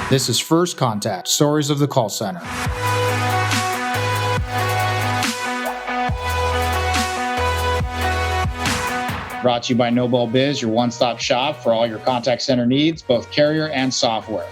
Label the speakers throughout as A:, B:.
A: This is First Contact, Stories of the Call Center. Brought to you by Nobel Biz, your one-stop shop for all your contact center needs, both carrier and software.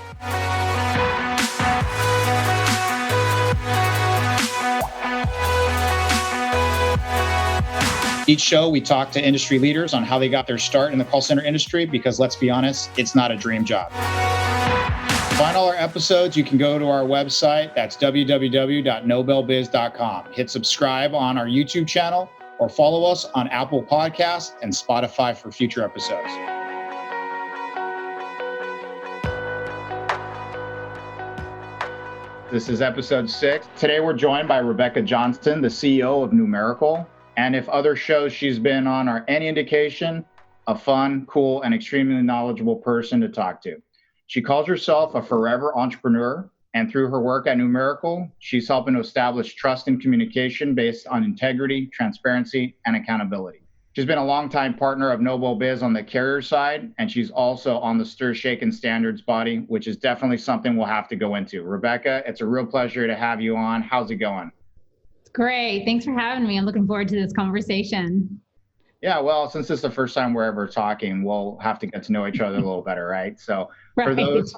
A: Each show, we talk to industry leaders on how they got their start in the call center industry, because let's be honest, it's not a dream job. To find all our episodes, you can go to our website. That's www.nobelbiz.com. Hit subscribe on our YouTube channel or follow us on Apple Podcasts and Spotify for future episodes. This is episode 6. Today we're joined by Rebekah Johnson, the CEO of Numerical. And if other shows she's been on are any indication, a fun, cool, and extremely knowledgeable person to talk to. She calls herself a forever entrepreneur, and through her work at Numerical, she's helping to establish trust and communication based on integrity, transparency, and accountability. She's been a longtime partner of Nobel Biz on the carrier side, and she's also on the Stir, Shake, and Standards body, which is definitely something we'll have to go into. Rebekah, it's a real pleasure to have you on. How's it going?
B: Great. Thanks for having me. I'm looking forward to this conversation.
A: Yeah, well, since this is the first time we're ever talking, we'll have to get to know each other a little better, right? So for those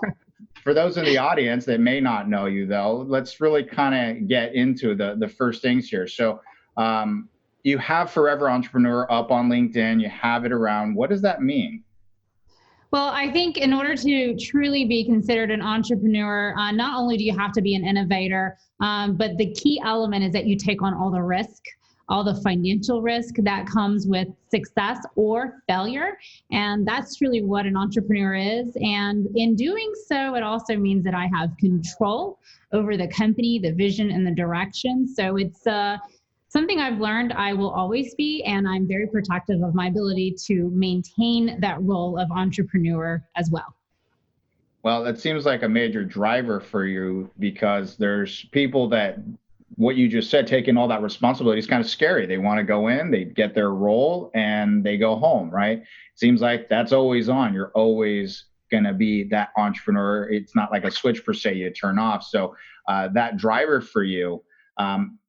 A: in the audience that may not know you, though, let's really kind of get into the first things here. So you have Forever Entrepreneur up on LinkedIn. You have it around. What does that mean?
B: Well, I think in order to truly be considered an entrepreneur, not only do you have to be an innovator, but the key element is that you take on all the risk, all the financial risk that comes with success or failure. And that's truly what an entrepreneur is. And in doing so, it also means that I have control over the company, the vision, and the direction. So it's something I've learned I will always be, and I'm very protective of my ability to maintain that role of entrepreneur as well.
A: Well, it seems like a major driver for you, because there's people that, what you just said, taking all that responsibility is kind of scary. They want to go in, they get their role, and they go home, right? Seems like that's always on. You're always going to be that entrepreneur. It's not like a switch per se you turn off. So that driver for you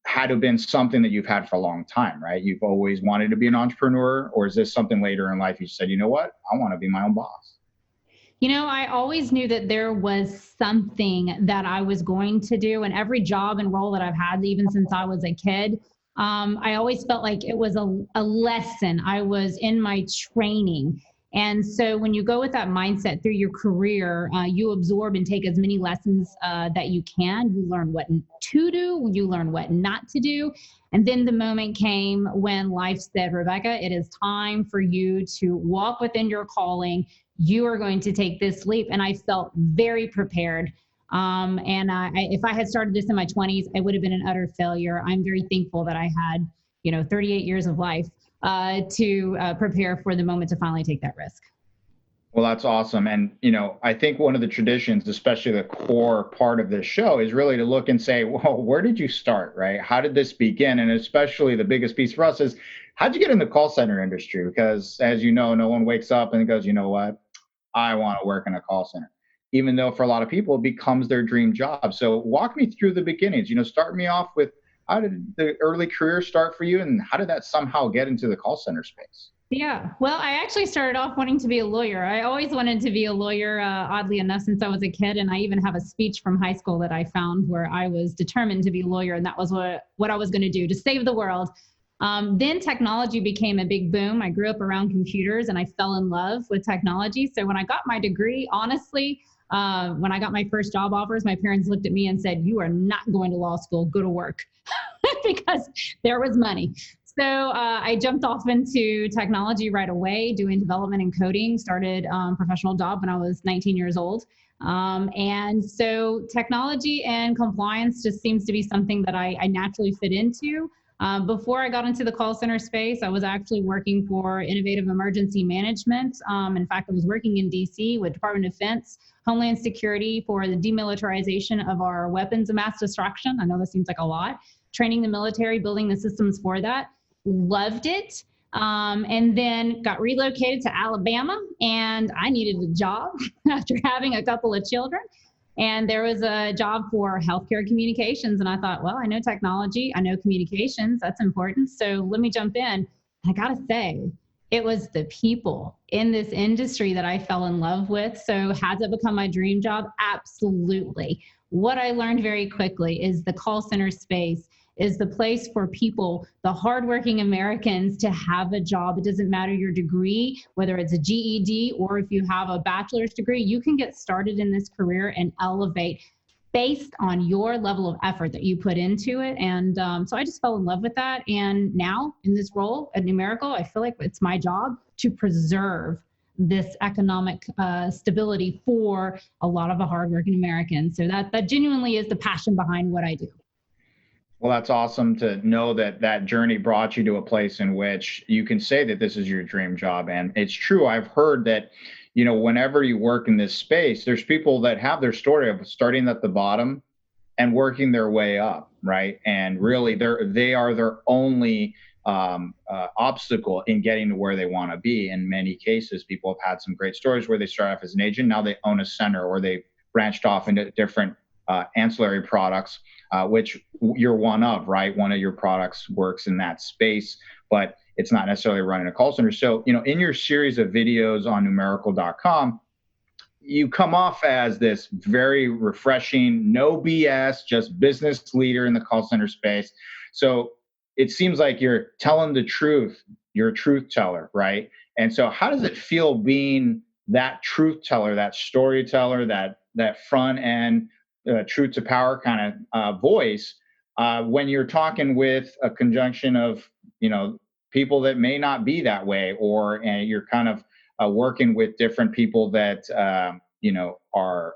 A: had to have been something that you've had for a long time, right? You've always wanted to be an entrepreneur, or is this something later in life you said, you know what, I want to be my own boss?
B: You know, I always knew that there was something that I was going to do, and every job and role that I've had, even since I was a kid, I always felt like it was a lesson. I was in my training. And so when you go with that mindset through your career, you absorb and take as many lessons that you can. You learn what to do, you learn what not to do. And then the moment came when life said, Rebekah, it is time for you to walk within your calling. You are going to take this leap. And I felt very prepared. If I had started this in my 20s, I would have been an utter failure. I'm very thankful that I had, 38 years of life to prepare for the moment to finally take that risk.
A: Well, that's awesome. And, I think one of the traditions, especially the core part of this show, is really to look and say, well, where did you start, right? How did this begin? And especially the biggest piece for us is, how'd you get in the call center industry? Because as you know, no one wakes up and goes, you know what, I want to work in a call center. Even though for a lot of people, it becomes their dream job. So walk me through the beginnings, start me off with, how did the early career start for you, and how did that somehow get into the call center space?
B: Yeah, well, I actually started off wanting to be a lawyer. I always wanted to be a lawyer, oddly enough, since I was a kid. And I even have a speech from high school that I found where I was determined to be a lawyer, and that was what I was going to do to save the world. Then technology became a big boom. I grew up around computers, and I fell in love with technology. So when I got my degree, honestly, when I got my first job offers, my parents looked at me and said, you are not going to law school, go to work, because there was money. So I jumped off into technology right away, doing development and coding, started a professional job when I was 19 years old. And so technology and compliance just seems to be something that I naturally fit into. Before I got into the call center space, I was actually working for Innovative Emergency Management. In fact, I was working in DC with Department of Defense, Homeland Security for the demilitarization of our weapons of mass destruction. I know this seems like a lot. Training the military, building the systems for that. Loved it. And then got relocated to Alabama, and I needed a job after having a couple of children. And there was a job for healthcare communications. And I thought, well, I know technology, I know communications, that's important. So let me jump in. I gotta say, it was the people in this industry that I fell in love with. So has it become my dream job? Absolutely. What I learned very quickly is the call center space is the place for people, the hardworking Americans, to have a job. It doesn't matter your degree, whether it's a GED or if you have a bachelor's degree, you can get started in this career and elevate based on your level of effort that you put into it. And so I just fell in love with that. And now in this role at Numerical, I feel like it's my job to preserve this economic stability for a lot of the hardworking Americans. So that genuinely is the passion behind what I do.
A: Well, that's awesome to know that that journey brought you to a place in which you can say that this is your dream job. And it's true. I've heard that, whenever you work in this space, there's people that have their story of starting at the bottom and working their way up, right? And really, they are their only obstacle in getting to where they want to be. In many cases, people have had some great stories where they start off as an agent, now they own a center, or they branched off into different ancillary products, which you're one of, right? One of your products works in that space, but it's not necessarily running a call center. So, in your series of videos on numerical.com, you come off as this very refreshing, no BS, just business leader in the call center space. So it seems like you're telling the truth. You're a truth teller, right? And so how does it feel being that truth teller, that storyteller, that front end, truth to power kind of voice when you're talking with a conjunction of, people that may not be that way, or you're kind of working with different people that are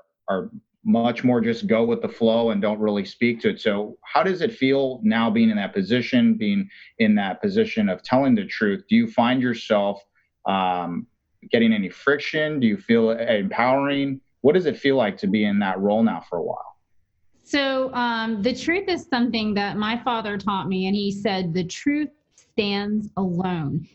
A: much more just go with the flow and don't really speak to it. So how does it feel now being in that position, of telling the truth? Do you find yourself getting any friction? Do you feel empowering? What does it feel like to be in that role now for a while?
B: So the truth is something that my father taught me, and he said the truth stands alone.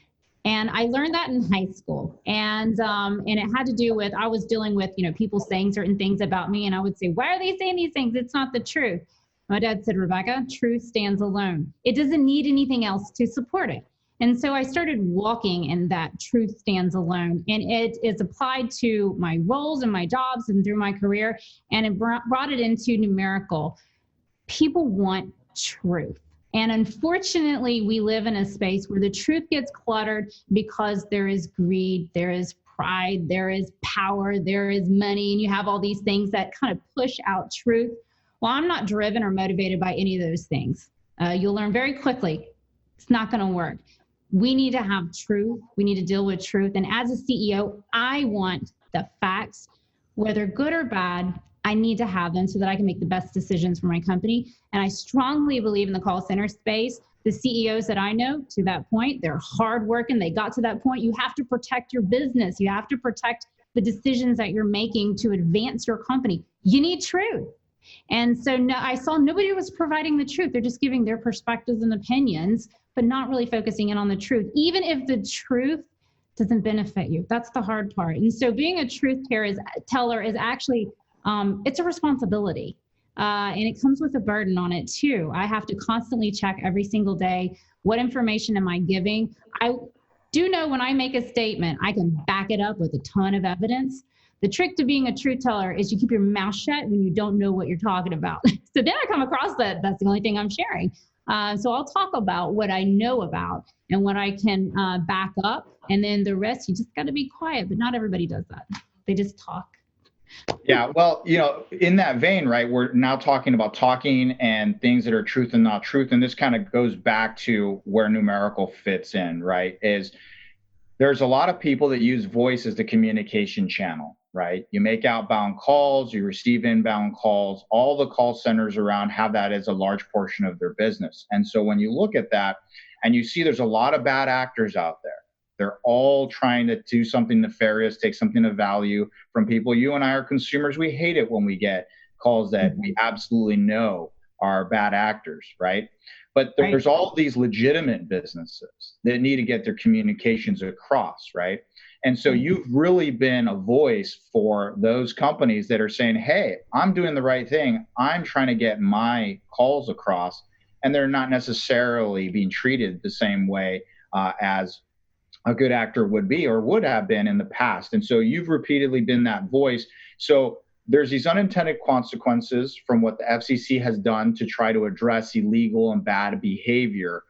B: And I learned that in high school, and it had to do with I was dealing with people saying certain things about me, and I would say, "Why are they saying these things? It's not the truth." My dad said, "Rebekah, truth stands alone. It doesn't need anything else to support it." And so I started walking in that truth stands alone, and it is applied to my roles and my jobs and through my career, and it brought it into numerical. People want truth. And unfortunately, we live in a space where the truth gets cluttered because there is greed, there is pride, there is power, there is money, and you have all these things that kind of push out truth. Well, I'm not driven or motivated by any of those things. You'll learn very quickly it's not going to work. We need to have truth. We need to deal with truth. And as a CEO, I want the facts, whether good or bad. I need to have them so that I can make the best decisions for my company. And I strongly believe in the call center space. The CEOs that I know to that point, they're hardworking. They got to that point. You have to protect your business. You have to protect the decisions that you're making to advance your company. You need truth. And so I saw nobody was providing the truth. They're just giving their perspectives and opinions, but not really focusing in on the truth, even if the truth doesn't benefit you. That's the hard part. And so being a truth teller is actually it's a responsibility, and it comes with a burden on it too. I have to constantly check every single day, what information am I giving? I do know when I make a statement, I can back it up with a ton of evidence. The trick to being a truth teller is you keep your mouth shut when you don't know what you're talking about. So then I come across that that's the only thing I'm sharing. So I'll talk about what I know about and what I can back up, and then the rest, you just got to be quiet, but not everybody does that. They just talk.
A: Yeah, well, in that vein, right, we're now talking about talking and things that are truth and not truth. And this kind of goes back to where numerical fits in, right? Is there's a lot of people that use voice as the communication channel, right? You make outbound calls, you receive inbound calls. All the call centers around have that as a large portion of their business. And so when you look at that and you see there's a lot of bad actors out there, they're all trying to do something nefarious, take something of value from people. You and I are consumers. We hate it when we get calls that we absolutely know are bad actors, right? But there's all these legitimate businesses that need to get their communications across, right? And so you've really been a voice for those companies that are saying, hey, I'm doing the right thing. I'm trying to get my calls across. And they're not necessarily being treated the same way as a good actor would be or would have been in the past. And so you've repeatedly been that voice. So there's these unintended consequences from what the FCC has done to try to address illegal and bad behavior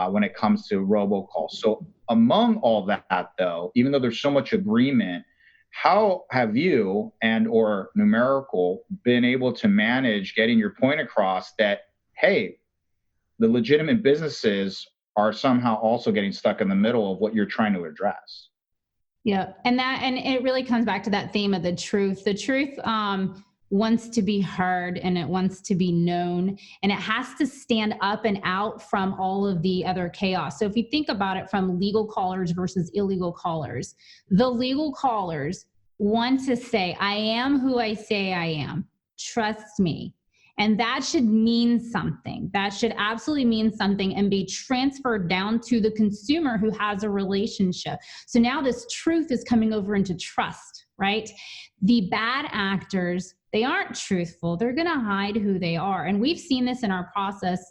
A: when it comes to robocalls. So among all that, though, even though there's so much agreement, how have you and or Numerical been able to manage getting your point across that, hey, the legitimate businesses are somehow also getting stuck in the middle of what you're trying to address?
B: Yeah. And it really comes back to that theme of the truth. The truth wants to be heard and it wants to be known, and it has to stand up and out from all of the other chaos. So if you think about it from legal callers versus illegal callers, the legal callers want to say, I am who I say I am. Trust me. And that should mean something. That should absolutely mean something and be transferred down to the consumer who has a relationship. So now this truth is coming over into trust, right? The bad actors, they aren't truthful. They're going to hide who they are. And we've seen this in our process.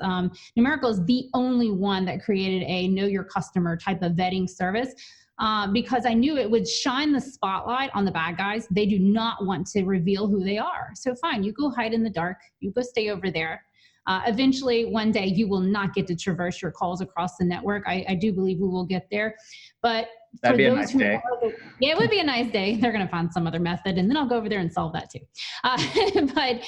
B: Numerical is the only one that created a know your customer type of vetting service. Because I knew it would shine the spotlight on the bad guys. They do not want to reveal who they are. So fine, you go hide in the dark. You go stay over there. Eventually, one day, you will not get to traverse your calls across the network. I do believe we will get there. But
A: that'd
B: for
A: be a
B: those
A: nice
B: who
A: day.
B: Yeah, it would be a nice day. They're going to find some other method, and then I'll go over there and solve that too. But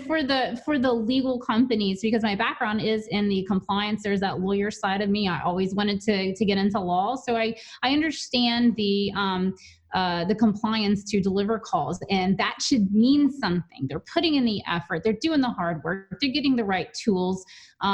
B: for the legal companies, because my background is in the compliance, there's that lawyer side of me. I always wanted to get into law, so I understand the compliance to deliver calls, and that should mean something. They're putting in the effort. They're doing the hard work. They're getting the right tools.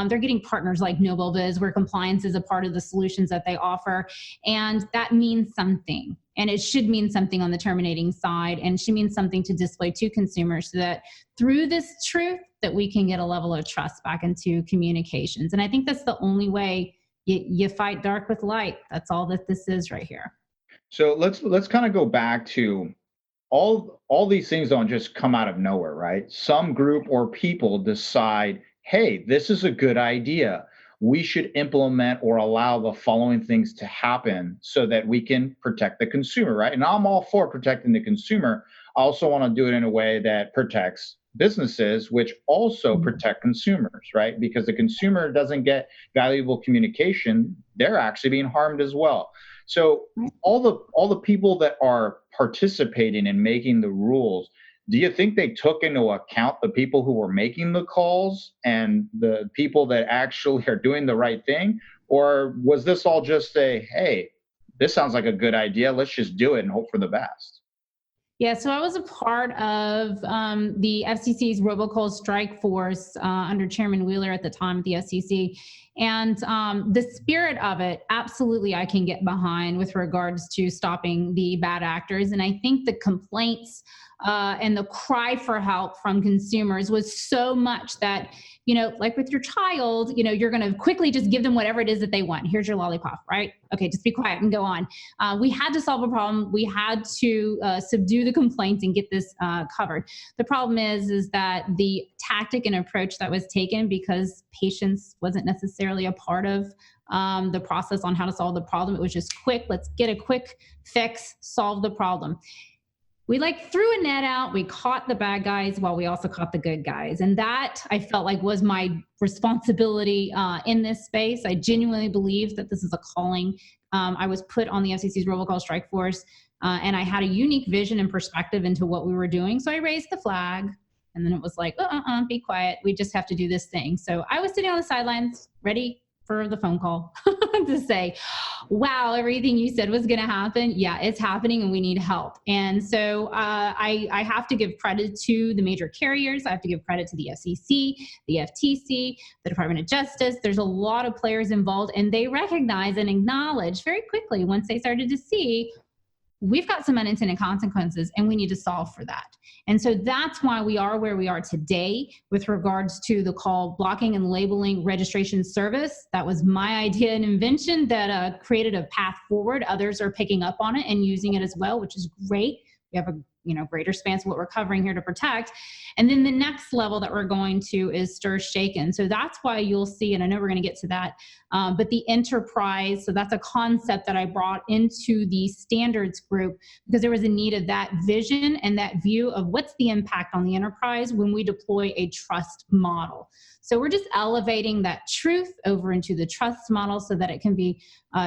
B: They're getting partners like NobleBiz, where compliance is a part of the solutions that they offer, and that means something. And it should mean something on the terminating side, and should mean something to display to consumers, so that through this truth, that we can get a level of trust back into communications. And I think that's the only way you fight dark with light. That's all that this is right here.
A: So let's kind of go back to all these things don't just come out of nowhere, right? Some group or people decide, hey, this is a good idea. We should implement or allow the following things to happen so that we can protect the consumer, right? And I'm all for protecting the consumer. I also want to do it in a way that protects businesses, which also protect consumers, right? Because the consumer doesn't get valuable communication, they're actually being harmed as well. So all the people that are participating in making the rules, do you think they took into account the people who were making the calls and the people that actually are doing the right thing? Or was this all just a, hey, this sounds like a good idea, let's just do it and hope for the best?
B: Yeah, so I was a part of the FCC's Robocalls strike force under Chairman Wheeler at the time at the FCC. And the spirit of it, absolutely, I can get behind with regards to stopping the bad actors. And I think the complaints and the cry for help from consumers was so much that, like with your child, you're going to quickly just give them whatever it is that they want. Here's your lollipop, right? Okay, just be quiet and go on. We had to solve a problem. We had to subdue the complaints and get this covered. The problem is that the tactic and approach that was taken, because patience wasn't necessarily a part of the process on how to solve the problem. It was just quick. Let's get a quick fix, solve the problem. We threw a net out. We caught the bad guys while we also caught the good guys. And that I felt like was my responsibility in this space. I genuinely believe that this is a calling. I was put on the FCC's Robocall strike force, and I had a unique vision and perspective into what we were doing. So I raised the flag, and then it was like, be quiet. We just have to do this thing. So I was sitting on the sidelines, ready for the phone call to say, wow, everything you said was going to happen. Yeah, it's happening and we need help. And so I have to give credit to the major carriers. I have to give credit to the FCC, the FTC, the Department of Justice. There's a lot of players involved, and they recognize and acknowledge very quickly once they started to see, we've got some unintended consequences and we need to solve for that. And so that's why we are where we are today with regards to the call blocking and labeling registration service. That was my idea and invention that created a path forward. Others are picking up on it and using it as well, which is great. We have a greater span of what we're covering here to protect. And then the next level that we're going to is stir shaken. So that's why you'll see, and I know we're going to get to that, but the enterprise, so that's a concept that I brought into the standards group because there was a need of that vision and that view of what's the impact on the enterprise when we deploy a trust model. So we're just elevating that truth over into the trust model so that it can be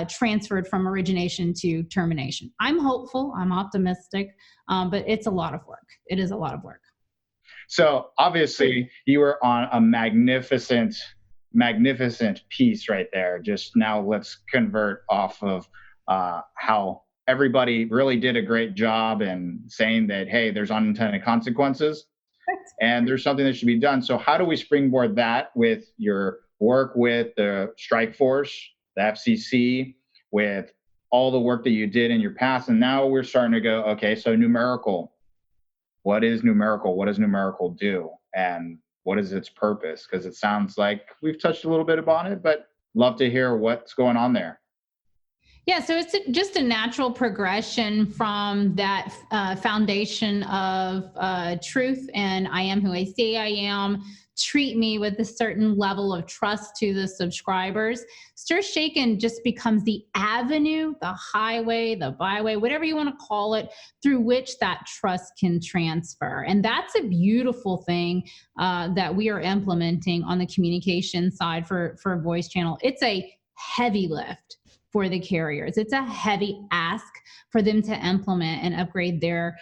B: transferred from origination to termination. I'm hopeful, I'm optimistic, but it's a lot of work. It is a lot of work.
A: So obviously you were on a magnificent piece right there. Just now let's convert off of how everybody really did a great job in saying that, hey, there's unintended consequences and there's something that should be done. So how do we springboard that with your work with the strike force, the FCC, with all the work that you did in your past? And now we're starting to go, okay, so numerical. What is numerical? What does numerical do? And what is its purpose? Because it sounds like we've touched a little bit upon it, but love to hear what's going on there.
B: Yeah, so it's just a natural progression from that foundation of truth and I am who I say I am. Treat me with a certain level of trust to the subscribers. Stir Shaken just becomes the avenue, the highway, the byway, whatever you want to call it, through which that trust can transfer. And that's a beautiful thing that we are implementing on the communication side for voice channel. It's a heavy lift for the carriers. It's a heavy ask for them to implement and upgrade their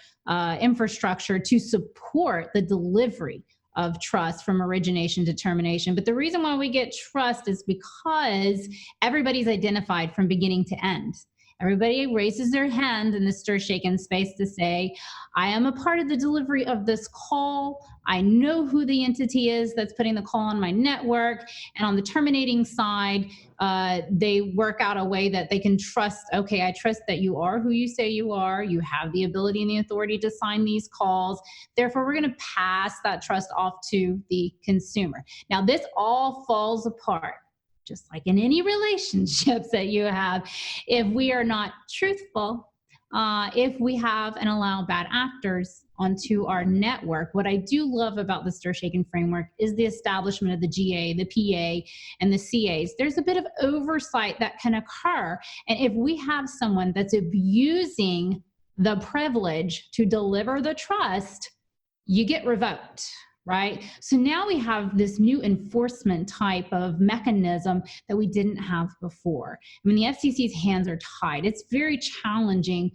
B: infrastructure to support the delivery of trust from origination to termination. But the reason why we get trust is because everybody's identified from beginning to end. Everybody raises their hand in the Stir Shaken space to say, I am a part of the delivery of this call. I know who the entity is that's putting the call on my network. And on the terminating side, they work out a way that they can trust, okay, I trust that you are who you say you are. You have the ability and the authority to sign these calls. Therefore, we're going to pass that trust off to the consumer. Now, this all falls apart, just like in any relationships that you have, if we are not truthful, if we have and allow bad actors onto our network. What I do love about the Stir Shaken framework is the establishment of the GA, the PA, and the CAs. There's a bit of oversight that can occur. And if we have someone that's abusing the privilege to deliver the trust, you get revoked. Right? So now we have this new enforcement type of mechanism that we didn't have before. I mean, the FCC's hands are tied. It's very challenging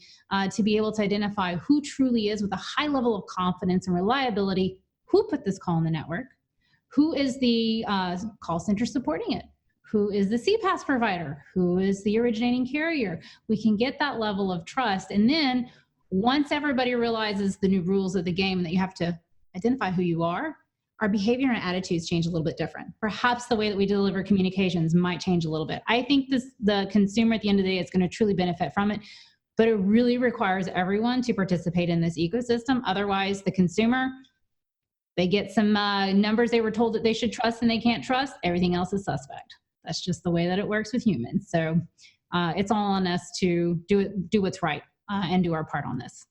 B: to be able to identify who truly is with a high level of confidence and reliability, who put this call in the network, who is the call center supporting it, who is the CPAS provider, who is the originating carrier. We can get that level of trust. And then once everybody realizes the new rules of the game that you have to identify who you are, our behavior and attitudes change a little bit different. Perhaps the way that we deliver communications might change a little bit. I think the consumer at the end of the day is going to truly benefit from it, but it really requires everyone to participate in this ecosystem. Otherwise, the consumer, they get some numbers they were told that they should trust and they can't trust. Everything else is suspect. That's just the way that it works with humans. So it's all on us to do what's right and do our part on this.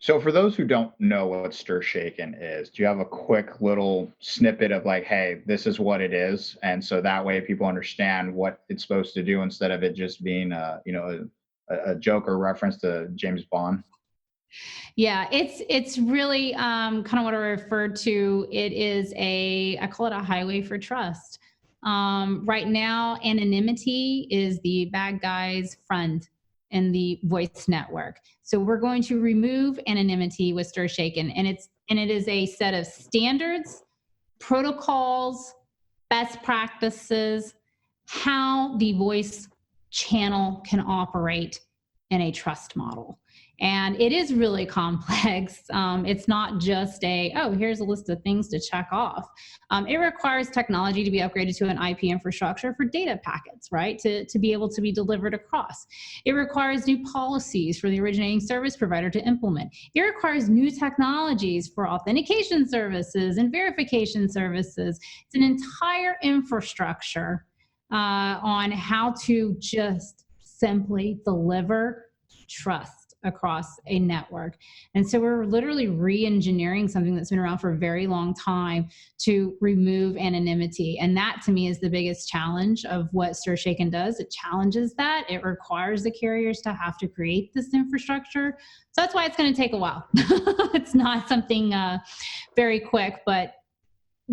A: So for those who don't know what Stir Shaken is, do you have a quick little snippet of like, hey, this is what it is? And so that way people understand what it's supposed to do instead of it just being a joke or reference to James Bond?
B: Yeah, it's really kind of what I referred to. It is I call it a highway for trust. Right now, anonymity is the bad guy's friend in the voice network. So we're going to remove anonymity with Stir Shaken, and it is a set of standards, protocols, best practices, how the voice channel can operate in a trust model. And it is really complex. It's not just here's a list of things to check off. It requires technology to be upgraded to an IP infrastructure for data packets, right? To be able to be delivered across. It requires new policies for the originating service provider to implement. It requires new technologies for authentication services and verification services. It's an entire infrastructure on how to just simply deliver trust across a network. And so we're literally re-engineering something that's been around for a very long time to remove anonymity. And that to me is the biggest challenge of what StirShaken does. It challenges that. It requires the carriers to have to create this infrastructure. So that's why it's going to take a while. It's not something very quick, but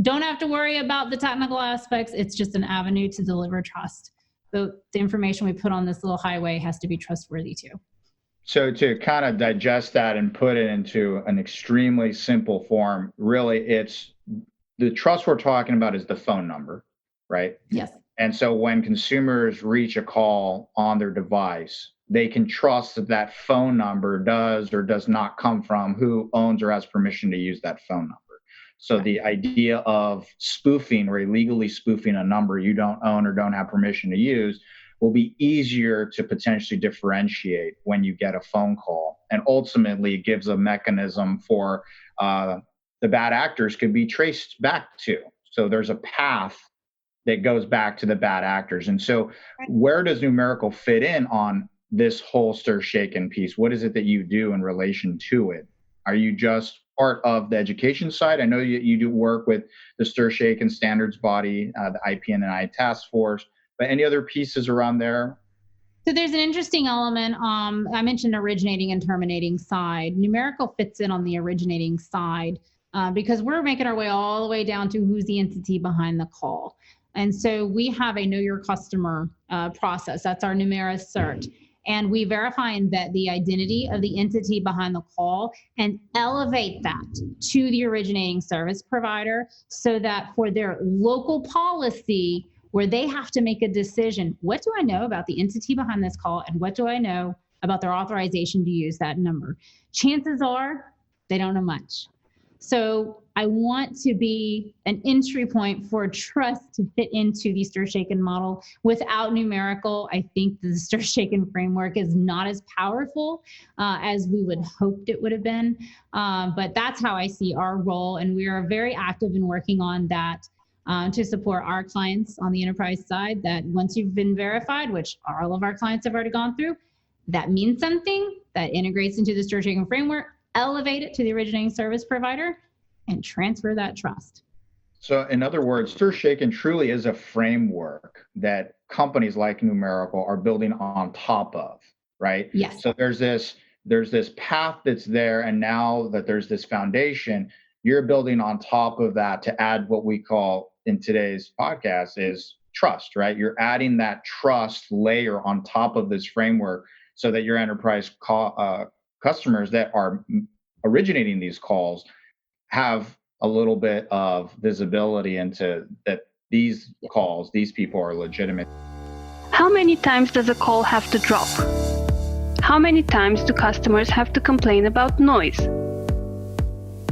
B: don't have to worry about the technical aspects. It's just an avenue to deliver trust. The information we put on this little highway has to be trustworthy too.
A: So to kind of digest that and put it into an extremely simple form, really it's the trust we're talking about is the phone number, right?
B: Yes.
A: And so when consumers reach a call on their device, they can trust that that phone number does or does not come from who owns or has permission to use that phone number. So the idea of spoofing or illegally spoofing a number you don't own or don't have permission to use will be easier to potentially differentiate when you get a phone call. And ultimately, it gives a mechanism for the bad actors could be traced back to. So there's a path that goes back to the bad actors. And so where does Numerical fit in on this whole StirShaken piece? What is it that you do in relation to it? Are you just part of the education side? I know you do work with the StirShaken standards body, the IPN&I task force, but any other pieces around there?
B: So there's an interesting element. I mentioned originating and terminating side. Numerical fits in on the originating side because we're making our way all the way down to who's the entity behind the call. And so we have a know your customer process. That's our Numera cert. And we verify and vet the identity of the entity behind the call and elevate that to the originating service provider so that for their local policy, where they have to make a decision, what do I know about the entity behind this call and what do I know about their authorization to use that number? Chances are they don't know much. So I want to be an entry point for trust to fit into the StirShaken model. Without Numerical, I think the StirShaken framework is not as powerful as we would hoped it would have been. But that's how I see our role. And we are very active in working on that to support our clients on the enterprise side, that once you've been verified, which all of our clients have already gone through, that means something, that integrates into the StirShaken framework, elevate it to the originating service provider, and transfer that trust.
A: So in other words, StirShaken truly is a framework that companies like Numerical are building on top of, right?
B: Yes.
A: So there's this path that's there, and now that there's this foundation, you're building on top of that to add what we call in today's podcast is trust, right? You're adding that trust layer on top of this framework so that your enterprise customers that are originating these calls have a little bit of visibility into that these calls, these people are legitimate.
C: How many times does a call have to drop? How many times do customers have to complain about noise?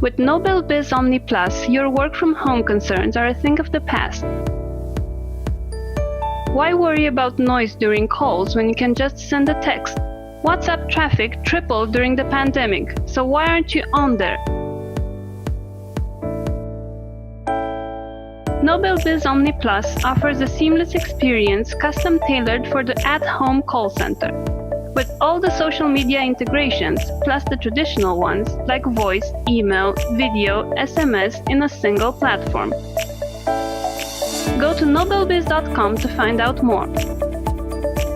C: With Nobel Biz Omni Plus, your work from home concerns are a thing of the past. Why worry about noise during calls when you can just send a text? WhatsApp traffic tripled during the pandemic, so why aren't you on there? Nobel Biz Omni Plus offers a seamless experience custom tailored for the at-home call center. With all the social media integrations, plus the traditional ones like voice, email, video, SMS in a single platform. Go to nobelbiz.com to find out more.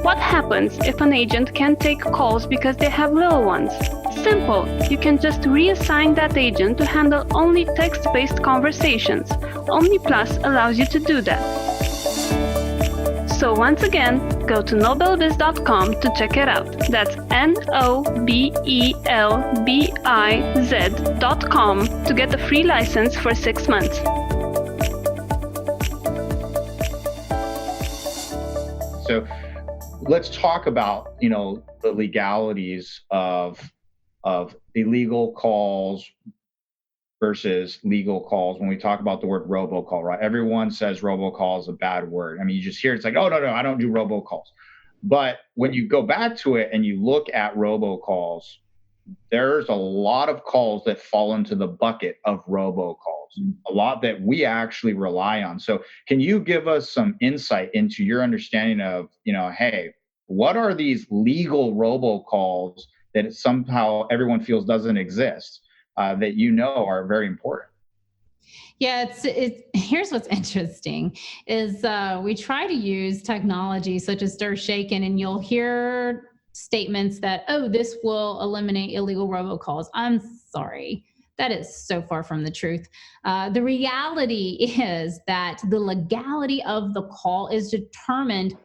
C: What happens if an agent can't take calls because they have little ones? Simple. You can just reassign that agent to handle only text-based conversations. Omni Plus allows you to do that. So once again, go to nobelbiz.com to check it out. That's nobelbiz.com to get a free license for 6 months.
A: So let's talk about, the legalities of of illegal calls versus legal calls when we talk about the word robocall, right? Everyone says robocall is a bad word. I mean, you just hear it's like, oh, no, I don't do robocalls. But when you go back to it and you look at robocalls, there's a lot of calls that fall into the bucket of robocalls, a lot that we actually rely on. So can you give us some insight into your understanding of, hey, what are these legal robocalls that somehow everyone feels doesn't exist, that are very important?
B: Yeah, here's what's interesting is we try to use technology such as stir shaken, and you'll hear statements that, oh, this will eliminate illegal robocalls. I'm sorry. That is so far from the truth. The reality is that the legality of the call is determined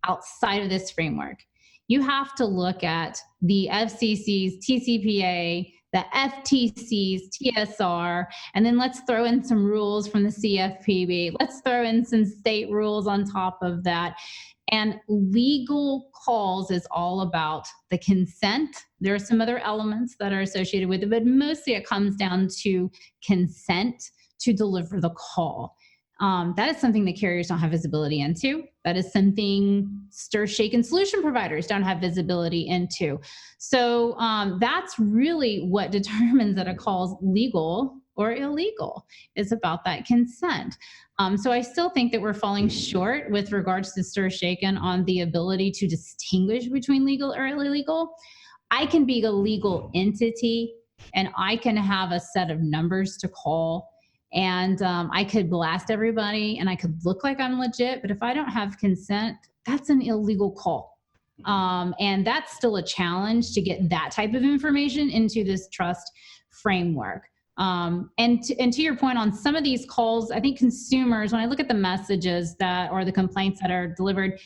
B: outside of this framework. You have to look at the FCC's TCPA, the FTC's TSR, and then let's throw in some rules from the CFPB. Let's throw in some state rules on top of that. And legal calls is all about the consent. There are some other elements that are associated with it, but mostly it comes down to consent to deliver the call. That is something that carriers don't have visibility into. That is something stir, shake, and solution providers don't have visibility into. So that's really what determines that a call is legal or illegal, is about that consent. So I still think that we're falling short with regards to stir shaken on the ability to distinguish between legal or illegal. I can be a legal entity and I can have a set of numbers to call, and I could blast everybody and I could look like I'm legit, but if I don't have consent, that's an illegal call. And that's still a challenge to get that type of information into this trust framework. And to your point on some of these calls, I think consumers, when I look at the messages that or the complaints that are delivered,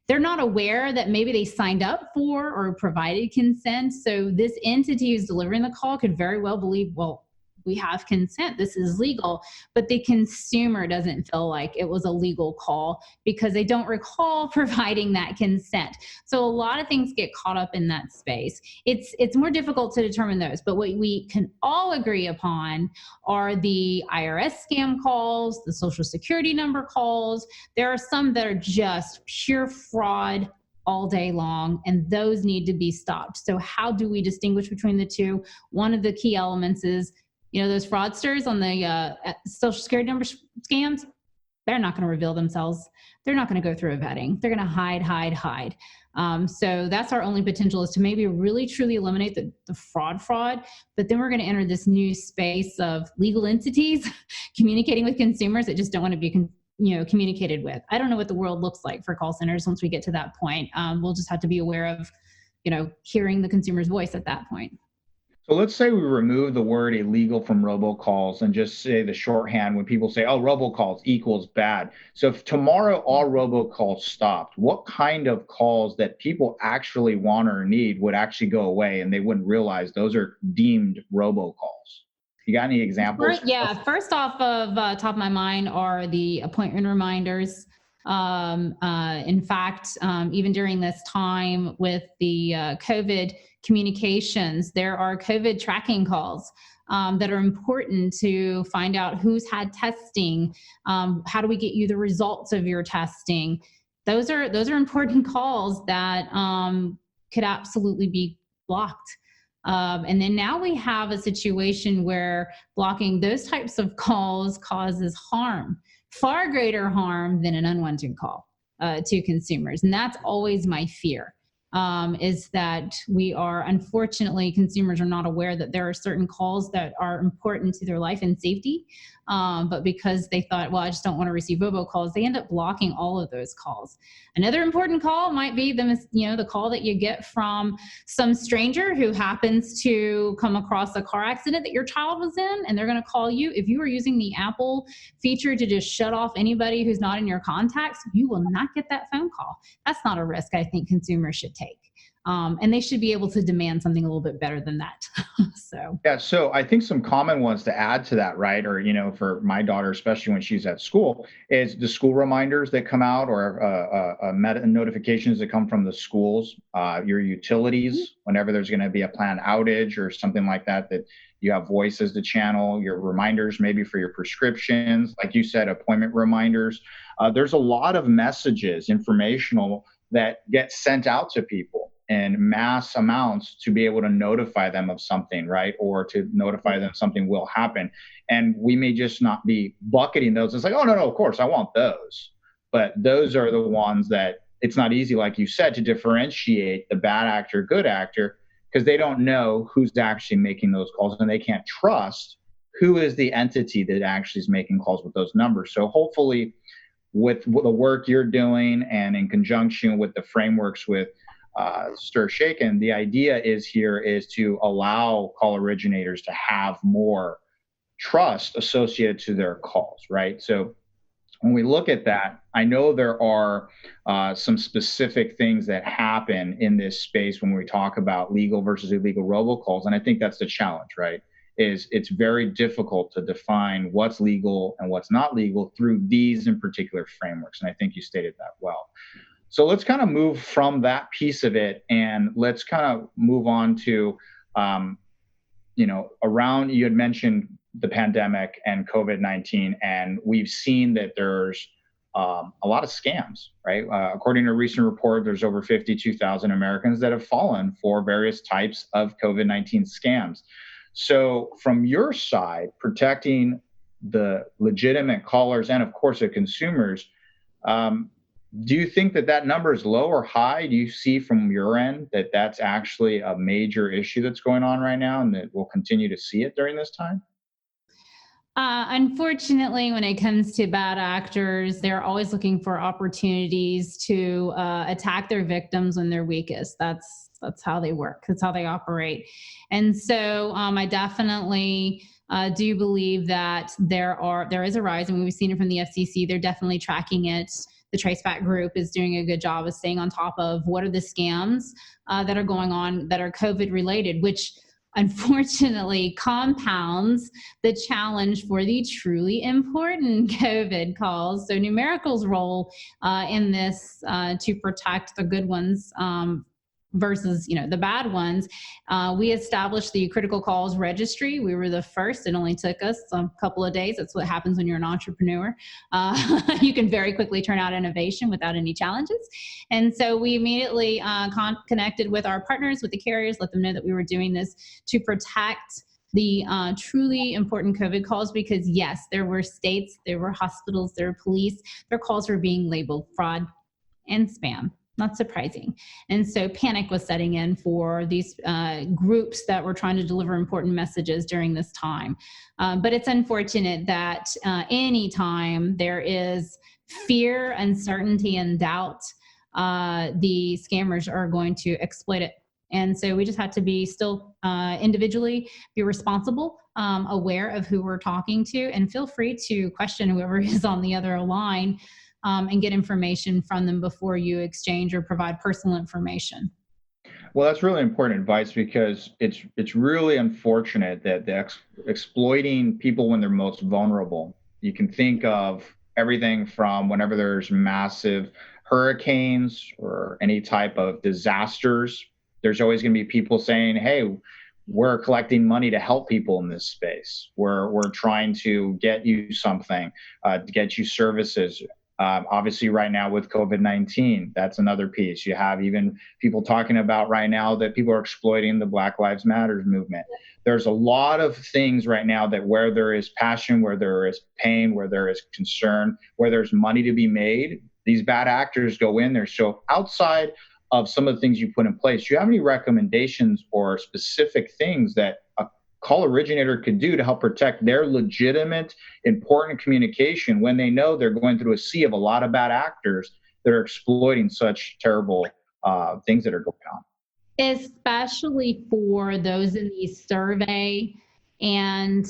B: they're not aware that maybe they signed up for or provided consent. So this entity who's delivering the call could very well believe, well, we have consent, this is legal, but the consumer doesn't feel like it was a legal call because they don't recall providing that consent. So a lot of things get caught up in that space. It's more difficult to determine those, but what we can all agree upon are the IRS scam calls, the social security number calls. There are some that are just pure fraud all day long, and those need to be stopped. So how do we distinguish between the two? One of the key elements is, those fraudsters on the social security number scams, they're not going to reveal themselves. They're not going to go through a vetting. They're going to hide. So that's our only potential, is to maybe really truly eliminate the fraud, but then we're going to enter this new space of legal entities communicating with consumers that just don't want to be communicated with. I don't know what the world looks like for call centers once we get to that point. We'll just have to be aware of, hearing the consumer's voice at that point.
A: So let's say we remove the word illegal from robocalls and just say the shorthand when people say, oh, robocalls equals bad. So if tomorrow all robocalls stopped, what kind of calls that people actually want or need would actually go away and they wouldn't realize those are deemed robocalls? You got any examples?
B: First off of top of my mind are the appointment reminders. In fact, even during this time with the COVID communications, there are COVID tracking calls that are important to find out who's had testing. How do we get you the results of your testing? Those are important calls that could absolutely be blocked. And then now we have a situation where blocking those types of calls causes harm, far greater harm than an unwanted call to consumers. And that's always my fear, is that unfortunately, consumers are not aware that there are certain calls that are important to their life and safety. But because they thought, well, I just don't want to receive robocalls, they end up blocking all of those calls. Another important call might be the call that you get from some stranger who happens to come across a car accident that your child was in, and they're going to call you. If you are using the Apple feature to just shut off anybody who's not in your contacts, you will not get that phone call. That's not a risk I think consumers should take. And they should be able to demand something a little bit better than that.
A: Yeah, so I think some common ones to add to that, right? Or, for my daughter, especially when she's at school, is the school reminders that come out, or meta notifications that come from the schools, your utilities, whenever there's going to be a planned outage or something like that, that you have voices to channel, your reminders maybe for your prescriptions, like you said, appointment reminders. There's a lot of messages, informational, that get sent out to people in mass amounts to be able to notify them of something, right? Or to notify them something will happen. And we may just not be bucketing those. It's like, oh, no, of course, I want those. But those are the ones that it's not easy, like you said, to differentiate the bad actor, good actor, because they don't know who's actually making those calls, and they can't trust who is the entity that actually is making calls with those numbers. So hopefully, with the work you're doing and in conjunction with the frameworks with Stir Shaken, the idea is to allow call originators to have more trust associated to their calls, right? So when we look at that, I know there are some specific things that happen in this space when we talk about legal versus illegal robocalls, and I think that's the challenge, right? It's very difficult to define what's legal and what's not legal through these in particular frameworks, and I think you stated that well. So let's kind of move from that piece of it, and let's kind of move on to, around, you had mentioned the pandemic and COVID-19, and we've seen that there's a lot of scams, right? According to a recent report, there's over 52,000 Americans that have fallen for various types of COVID-19 scams. So from your side, protecting the legitimate callers and, of course, the consumers, do you think that number is low or high? Do you see from your end that that's actually a major issue that's going on right now, and that we'll continue to see it during this time?
B: Unfortunately, when it comes to bad actors, they're always looking for opportunities to attack their victims when they're weakest. That's how they work. That's how they operate. And so I definitely do believe that there is a rise, and we've seen it from the FCC. They're definitely tracking it. The Traceback Group is doing a good job of staying on top of what are the scams that are going on that are COVID related, which unfortunately compounds the challenge for the truly important COVID calls. So Numerical's role in this to protect the good ones versus the bad ones. We established the critical calls registry. We were the first. It only took us a couple of days. That's what happens when you're an entrepreneur. You can very quickly turn out innovation without any challenges. And so we immediately connected with our partners, with the carriers, let them know that we were doing this to protect the truly important COVID calls, because yes, there were states, there were hospitals, there were police, their calls were being labeled fraud and spam. Not surprising. And so panic was setting in for these groups that were trying to deliver important messages during this time. But it's unfortunate that anytime there is fear, uncertainty, and doubt, the scammers are going to exploit it. And so we just had to be still individually be responsible, aware of who we're talking to, and feel free to question whoever is on the other line. And get information from them before you exchange or provide personal information.
A: Well, that's really important advice, because it's really unfortunate that exploiting people when they're most vulnerable. You can think of everything from whenever there's massive hurricanes or any type of disasters. There's always going to be people saying, "Hey, we're collecting money to help people in this space. We're trying to get you something, to get you services." Obviously, right now with COVID-19, that's another piece. You have even people talking about right now that people are exploiting the Black Lives Matter movement. There's a lot of things right now that where there is passion, where there is pain, where there is concern, where there's money to be made, these bad actors go in there. So outside of some of the things you put in place, do you have any recommendations or specific things that a call originator could do to help protect their legitimate, important communication when they know they're going through a sea of a lot of bad actors that are exploiting such terrible things that are going on?
B: Especially for those in the survey and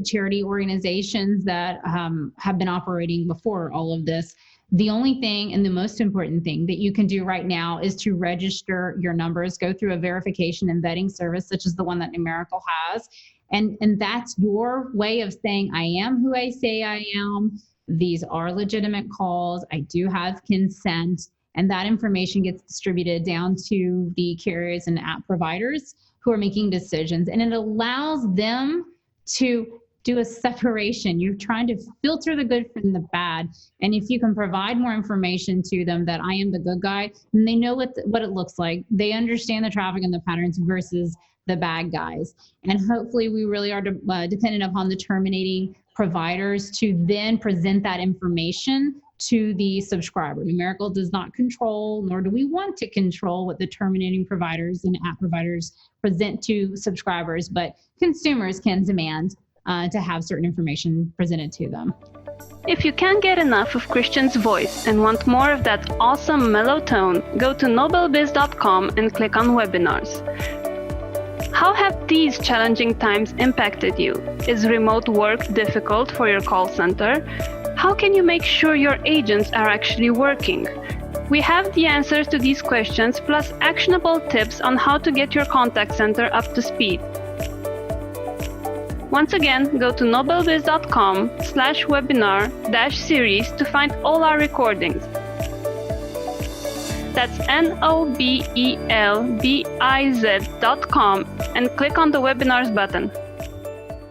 B: charity organizations that have been operating before all of this. The only thing and the most important thing that you can do right now is to register your numbers, go through a verification and vetting service, such as the one that Numerical has. And that's your way of saying, I am who I say I am. These are legitimate calls. I do have consent. And that information gets distributed down to the carriers and app providers who are making decisions. And it allows them to do a separation. You're trying to filter the good from the bad. And if you can provide more information to them that I am the good guy, then they know what it looks like. They understand the traffic and the patterns versus the bad guys. And hopefully we really are dependent upon the terminating providers to then present that information to the subscriber. Numerical does not control, nor do we want to control, what the terminating providers and app providers present to subscribers, but consumers can demand to have certain information presented to them.
C: If you can't get enough of Christian's voice and want more of that awesome mellow tone, go to nobelbiz.com and click on webinars. How have these challenging times impacted you? Is remote work difficult for your call center? How can you make sure your agents are actually working? We have the answers to these questions, plus actionable tips on how to get your contact center up to speed. Once again, go to nobelbiz.com/webinar-series to find all our recordings. That's nobelbiz.com and click on the webinars button.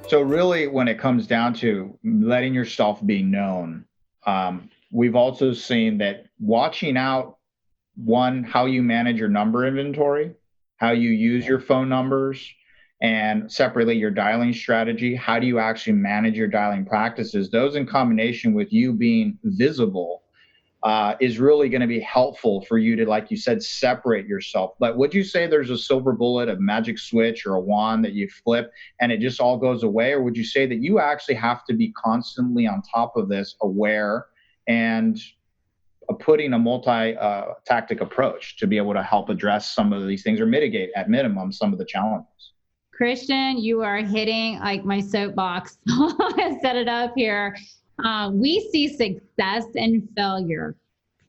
A: So really, when it comes down to letting yourself be known, we've also seen that watching out, one, how you manage your number inventory, how you use your phone numbers, and separately your dialing strategy. How do you actually manage your dialing practices? Those in combination with you being visible is really going to be helpful for you to, like you said, separate yourself. But would you say there's a silver bullet, a magic switch, or a wand that you flip and it just all goes away? Or would you say that you actually have to be constantly on top of this, aware, and putting a multi-tactic approach to be able to help address some of these things or mitigate at minimum some of the challenges?
B: Christian, you are hitting like my soapbox. I set it up here. We see success and failure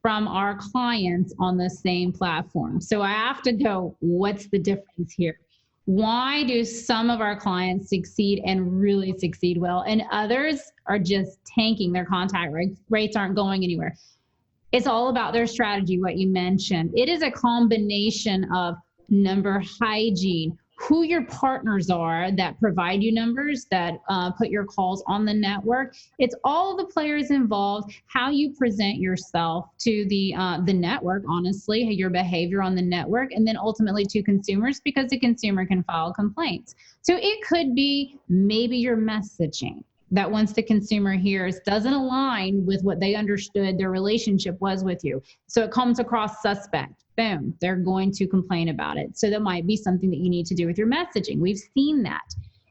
B: from our clients on the same platform. So I have to go, what's the difference here? Why do some of our clients succeed and really succeed well, and others are just tanking? Their contact rates aren't going anywhere. It's all about their strategy, what you mentioned. It is a combination of number hygiene, who your partners are that provide you numbers, that put your calls on the network. It's all the players involved, how you present yourself to the network, honestly, your behavior on the network, and then ultimately to consumers, because the consumer can file complaints. So it could be maybe your messaging that once the consumer hears doesn't align with what they understood their relationship was with you. So it comes across suspect. Boom, they're going to complain about it. So that might be something that you need to do with your messaging. We've seen that.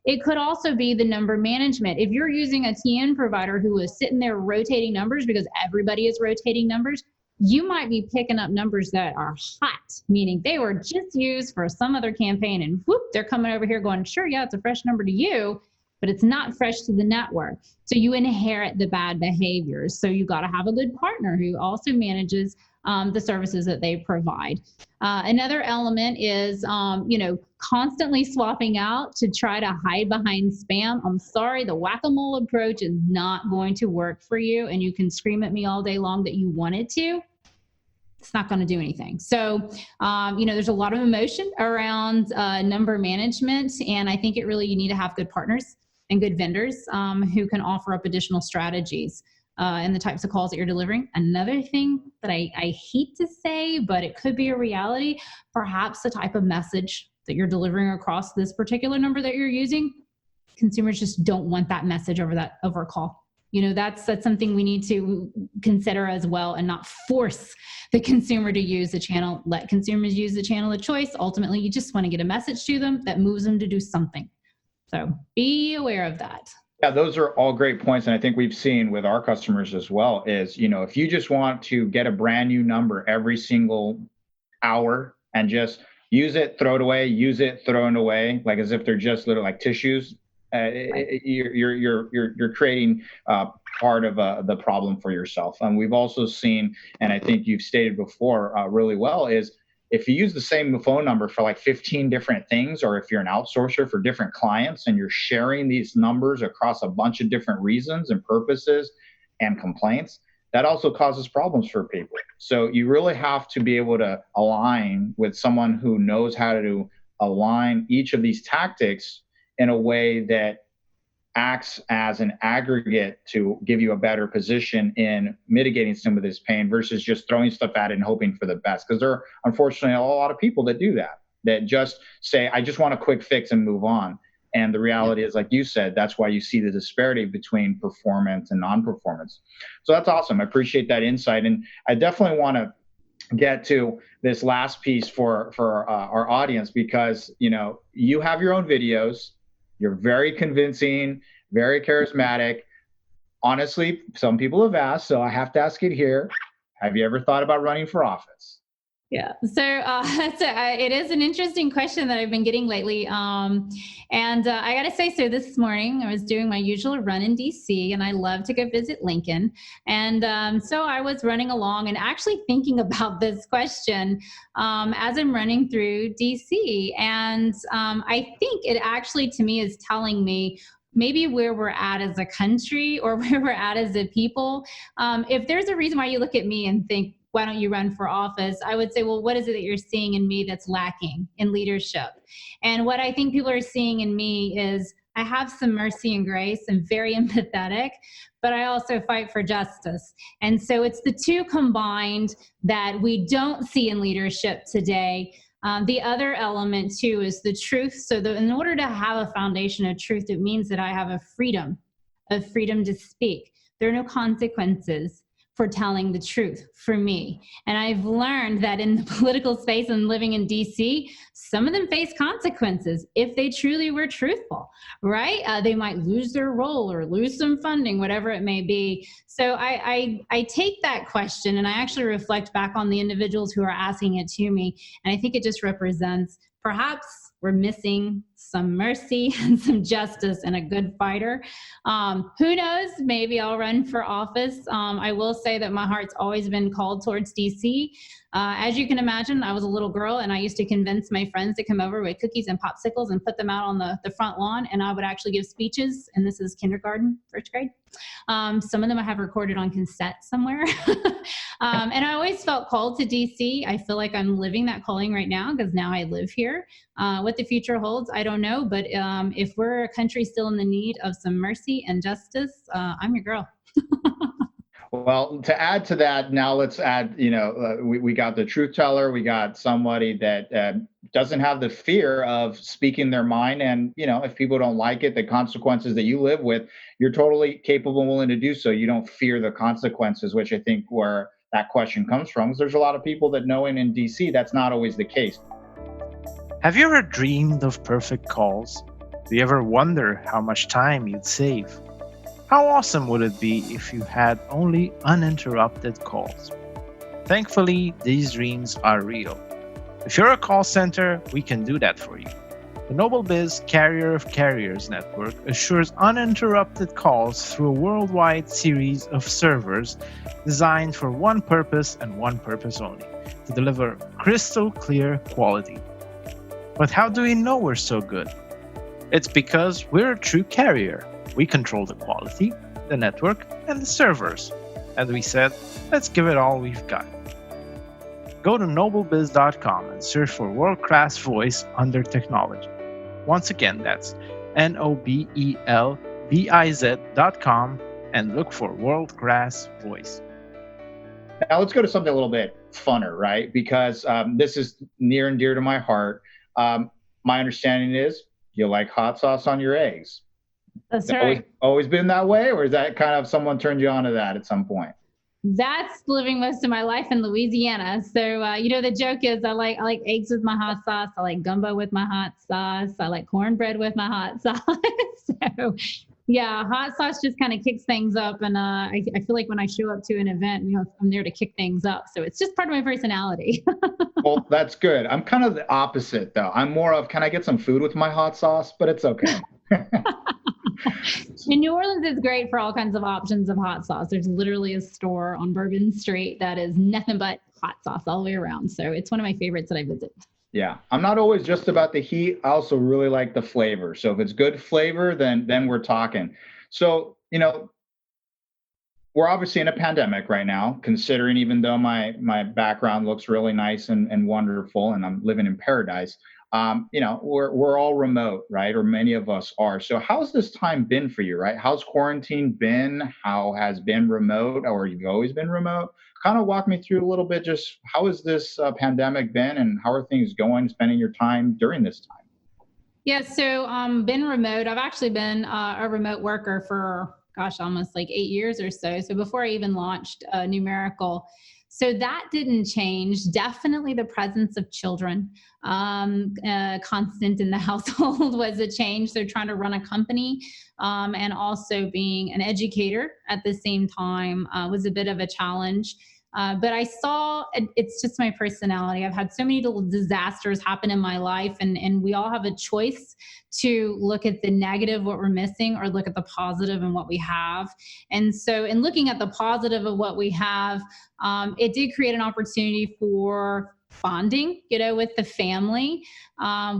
B: It could also be the number management. If you're using a TN provider who is sitting there rotating numbers because everybody is rotating numbers, you might be picking up numbers that are hot, meaning they were just used for some other campaign, and whoop, they're coming over here going, sure, yeah, it's a fresh number to you, but it's not fresh to the network. So you inherit the bad behaviors. So you got to have a good partner who also manages the services that they provide. Another element is, constantly swapping out to try to hide behind spam. I'm sorry, the whack-a-mole approach is not going to work for you, and you can scream at me all day long that you want it to. It's not going to do anything. So, there's a lot of emotion around number management, and I think you need to have good partners and good vendors who can offer up additional strategies and the types of calls that you're delivering. Another thing that I hate to say, but it could be a reality, perhaps the type of message that you're delivering across this particular number that you're using, consumers just don't want that message over a call. That's something we need to consider as well, and not force the consumer to use the channel. Let consumers use the channel of choice. Ultimately, you just want to get a message to them that moves them to do something. So be aware of that.
A: Yeah, those are all great points. And I think we've seen with our customers as well is, if you just want to get a brand new number every single hour and just use it, throw it away, use it, throw it away, like as if they're just little like tissues, you're creating part of the problem for yourself. And we've also seen, and I think you've stated before really well, is if you use the same phone number for like 15 different things, or if you're an outsourcer for different clients and you're sharing these numbers across a bunch of different reasons and purposes and complaints, that also causes problems for people. So you really have to be able to align with someone who knows how to align each of these tactics in a way that acts as an aggregate to give you a better position in mitigating some of this pain versus just throwing stuff at it and hoping for the best. Because there are unfortunately a lot of people that do that, that just say, I just want a quick fix and move on. And the reality is, like you said, that's why you see the disparity between performance and non-performance. So that's awesome. I appreciate that insight. And I definitely want to get to this last piece for our audience, because, you know, you have your own videos. You're very convincing, very charismatic. Honestly, some people have asked, so I have to ask it here. Have you ever thought about running for office?
B: Yeah. So, it is an interesting question that I've been getting lately. And I got to say, so this morning I was doing my usual run in DC, and I love to go visit Lincoln. And so I was running along and actually thinking about this question as I'm running through DC. And I think it actually, to me, is telling me maybe where we're at as a country or where we're at as a people. If there's a reason why you look at me and think, why don't you run for office? I would say, well, what is it that you're seeing in me that's lacking in leadership? And what I think people are seeing in me is I have some mercy and grace and very empathetic, but I also fight for justice. And so it's the two combined that we don't see in leadership today. The other element too is the truth. So in order to have a foundation of truth, it means that I have a freedom to speak. There are no consequences for telling the truth for me. And I've learned that in the political space and living in DC, some of them face consequences if they truly were truthful, right? They might lose their role or lose some funding, whatever it may be. So I take that question and I actually reflect back on the individuals who are asking it to me. And I think it just represents perhaps we're missing some mercy and some justice and a good fighter. Who knows? Maybe I'll run for office. I will say that my heart's always been called towards DC. As you can imagine, I was a little girl and I used to convince my friends to come over with cookies and popsicles and put them out on the front lawn. And I would actually give speeches. And this is kindergarten, first grade. Some of them I have recorded on cassette somewhere. And I always felt called to DC. I feel like I'm living that calling right now because now I live here. What the future holds, I don't know. But if we're a country still in the need of some mercy and justice, I'm your girl.
A: Well, to add to that, now let's add, we got the truth teller. We got somebody that doesn't have the fear of speaking their mind. And, if people don't like it, the consequences that you live with, you're totally capable and willing to do so. You don't fear the consequences, which I think where that question comes from. Because there's a lot of people that know in DC, that's not always the case.
D: Have you ever dreamed of perfect calls? Do you ever wonder how much time you'd save? How awesome would it be if you had only uninterrupted calls? Thankfully, these dreams are real. If you're a call center, we can do that for you. The NobleBiz Carrier of Carriers network assures uninterrupted calls through a worldwide series of servers designed for one purpose and one purpose only, to deliver crystal clear quality. But how do we know we're so good? It's because we're a true carrier. We control the quality, the network, and the servers. And we said, let's give it all we've got. Go to noblebiz.com and search for world-class voice under technology. Once again, that's nobelbiz.com and look for world-class voice.
A: Now let's go to something a little bit funner, right? Because this is near and dear to my heart. My understanding is you like hot sauce on your eggs.
B: That's right.
A: Always been that way, or is that kind of someone turned you on to that at some point?
B: That's living most of my life in Louisiana. So, the joke is I like eggs with my hot sauce. I like gumbo with my hot sauce. I like cornbread with my hot sauce. So, yeah, hot sauce just kind of kicks things up. And I feel like when I show up to an event, I'm there to kick things up. So it's just part of my personality.
A: Well, that's good. I'm kind of the opposite, though. I'm more of, can I get some food with my hot sauce? But it's okay.
B: In New Orleans, it's great for all kinds of options of hot sauce. There's literally a store on Bourbon Street that is nothing but hot sauce all the way around. So it's one of my favorites that I visit.
A: Yeah, I'm not always just about the heat. I also really like the flavor. So if it's good flavor, then we're talking. So, we're obviously in a pandemic right now, considering even though my background looks really nice and wonderful and I'm living in paradise, we're all remote, right? Or many of us are. So how's this time been for you, right? How's quarantine been? How has been remote, or you've always been remote? Kind of walk me through a little bit, just how has this pandemic been and how are things going, spending your time during this time?
B: Yeah, so been remote. I've actually been a remote worker for, gosh, almost like 8 years or so. So before I even launched Numerical. So that didn't change. Definitely the presence of children constant in the household was a change. So trying to run a company and also being an educator at the same time was a bit of a challenge. But I saw it's just my personality. I've had so many little disasters happen in my life, and we all have a choice to look at the negative, what we're missing, or look at the positive and what we have. And so, in looking at the positive of what we have, it did create an opportunity for bonding, with the family.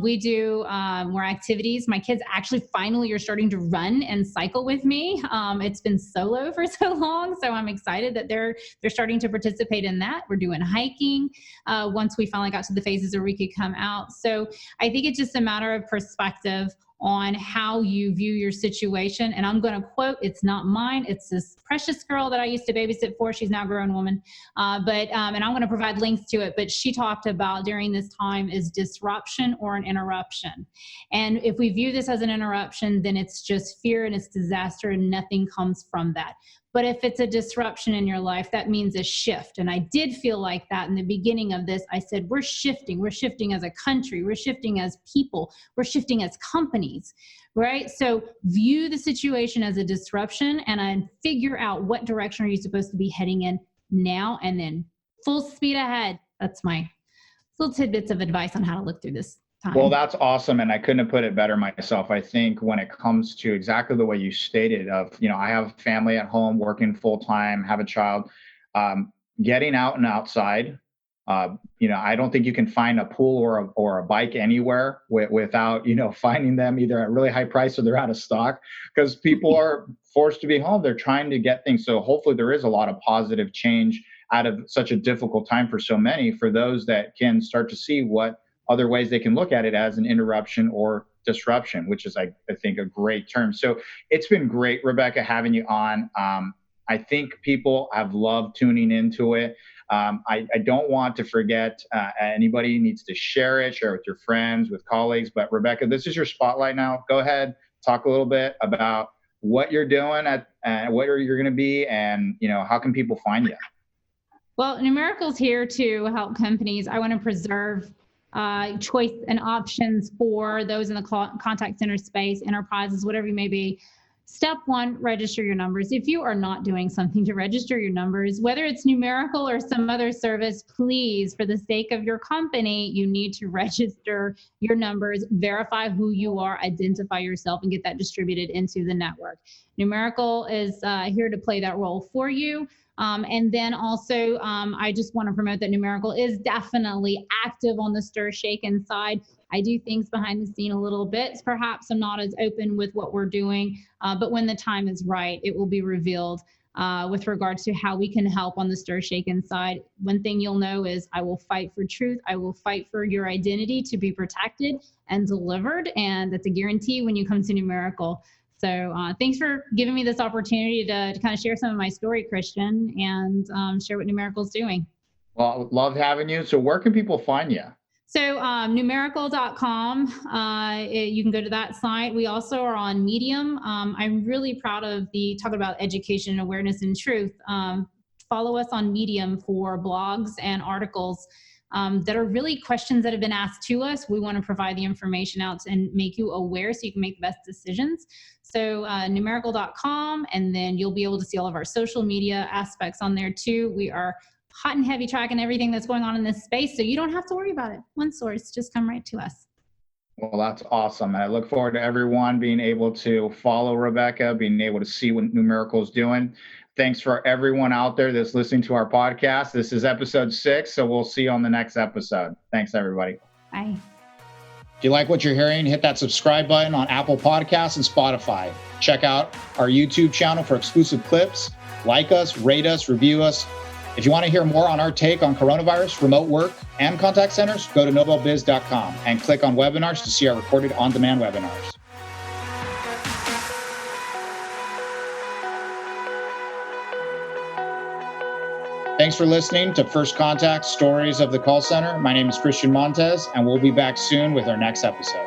B: We do more activities. My kids actually finally are starting to run and cycle with me. It's been solo for so long, so I'm excited that they're starting to participate in that. We're doing hiking once we finally got to the phases where we could come out. So I think it's just a matter of perspective on how you view your situation. And I'm going to quote, it's not mine. It's this precious girl that I used to babysit for. She's now a grown woman. And I'm going to provide links to it. But she talked about during this time is disruption or an interruption. And if we view this as an interruption, then it's just fear and it's disaster and nothing comes from that. But if it's a disruption in your life, that means a shift. And I did feel like that in the beginning of this. I said, we're shifting. We're shifting as a country. We're shifting as people. We're shifting as companies, right? So view the situation as a disruption and figure out what direction are you supposed to be heading in now and then full speed ahead. That's my little tidbits of advice on how to look through this time.
A: Well, that's awesome. And I couldn't have put it better myself. I think when it comes to exactly the way you stated of, I have a family at home working full time, have a child, getting out and outside. I don't think you can find a pool or a bike anywhere without, finding them either at really high price or they're out of stock because people are forced to be home. They're trying to get things. So hopefully there is a lot of positive change out of such a difficult time for so many, for those that can start to see what other ways they can look at it as an interruption or disruption, which is, I think, a great term. So it's been great, Rebekah, having you on. I think people have loved tuning into it. I don't want to forget anybody needs to share it, share with your friends, with colleagues. But Rebekah, this is your spotlight now. Go ahead, talk a little bit about what you're doing what you're going to be, and how can people find you?
B: Well, Numerical's here to help companies. I want to preserve choice and options for those in the contact center space, enterprises, whatever you may be. Step one, register your numbers. If you are not doing something to register your numbers, whether it's Numerical or some other service, please, for the sake of your company, you need to register your numbers, verify who you are, identify yourself, and get that distributed into the network. Numerical is here to play that role for you. And then also, I just want to promote that Numerical is definitely active on the stir shaken side. I do things behind the scene a little bit. Perhaps I'm not as open with what we're doing, but when the time is right, it will be revealed with regards to how we can help on the stir shaken side. One thing you'll know is I will fight for truth. I will fight for your identity to be protected and delivered. And that's a guarantee when you come to Numerical. So thanks for giving me this opportunity to kind of share some of my story, Christian, and share what Numerical's doing.
A: Well, love having you. So where can people find you?
B: So numerical.com, you can go to that site. We also are on Medium. I'm really proud of talking about education, awareness, and truth. Follow us on Medium for blogs and articles that are really questions that have been asked to us. We want to provide the information out and make you aware so you can make the best decisions. So numerical.com, and then you'll be able to see all of our social media aspects on there too. We are hot and heavy tracking everything that's going on in this space, so you don't have to worry about it. One source, just come right to us.
A: Well, that's awesome. And I look forward to everyone being able to follow Rebekah, being able to see what Numerical is doing. Thanks for everyone out there that's listening to our podcast. This is episode 6, so we'll see you on the next episode. Thanks, everybody.
B: Bye.
A: If you like what you're hearing, hit that subscribe button on Apple Podcasts and Spotify. Check out our YouTube channel for exclusive clips. Like us, rate us, review us. If you want to hear more on our take on coronavirus, remote work, and contact centers, go to nobelbiz.com and click on webinars to see our recorded on-demand webinars. Thanks for listening to First Contact Stories of the Call Center. My name is Christian Montez, and we'll be back soon with our next episode.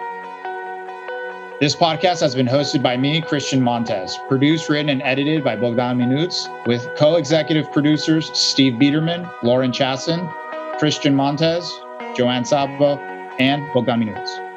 A: This podcast has been hosted by me, Christian Montez, produced, written, and edited by Bogdan Minuts, with co-executive producers Steve Biederman, Lauren Chasson, Christian Montez, Joanne Sabo, and Bogdan Minuts.